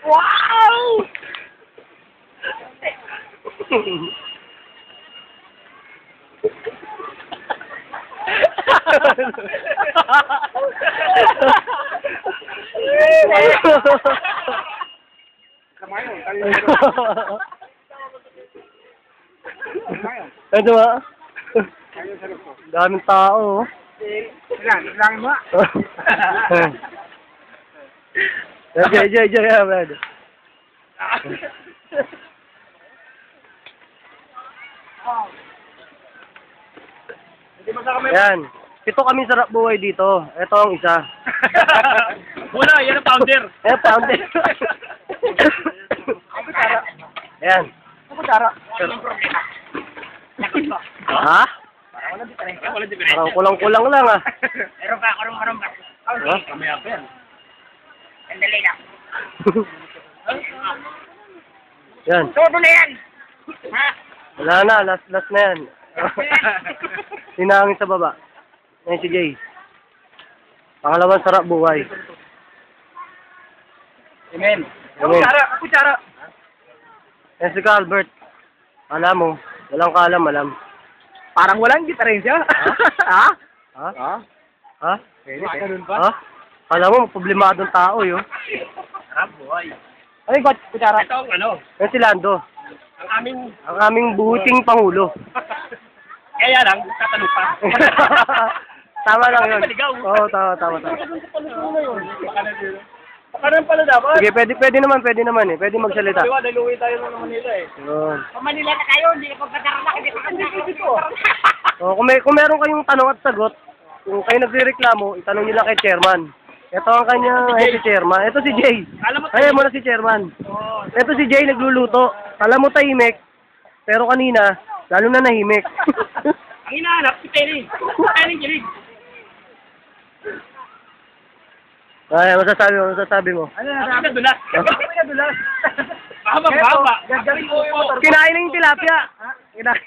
Wow! Ano ba? Daming tao. Lang mo. Jay, man. Yan. Pito kami sarap buhay dito. Ito ang isa. Wala, yan ang founder. Founder. Yan. Ako tara. Ha? Wala diferensya. Parang kulang-kulang lang ah. Meron ka, karong ba? Ha? Kami ako yan. Sandali lang. Yan. Todo na yan! Ha? Wala na. Last na yan. Sinangin sa baba. Yan si Jay. Pangalawang sarap buhay. Amen. Amen. Kutsara. Yan si Albert. Alam mo. Walang kaalam-alam. Parang walang diferensya. Ha? Ha? Ha? Ha? Ganun Ha? Alam mo, problemadong tao yun. Sarap buhay. Ay, kutsara. Ito ang ano, Yan si Lando. Ang aming buhuting pangulo. kaya lang, tatanong pa. Tama lang yun. Maligaw. Oo, tama. Baka na pala dapat. Sige, pwede naman eh. Pwede magsalita. Diba, dahil uwi tayo ng Manila eh. Yun. Manila na kayo, hindi ka pagkatarala, hindi ka dito. Oh, kung meron kayong tanong at sagot, kung kayo nagrereklamo, itanong nyo lang kay chairman. Ito ang kanyang, si chairman. Ito si Jay. Ayaw mo na si chairman. Ito si Jay nagluluto. Alam mo tahimik, pero kanina, lalo na nahimik. Ang hinahanap, si Penny. Penny Kilig. Ay, masasabi mo. Ano na nadulas? Kami nadulas. Baba. Kinain na yung tilapia. Kinain.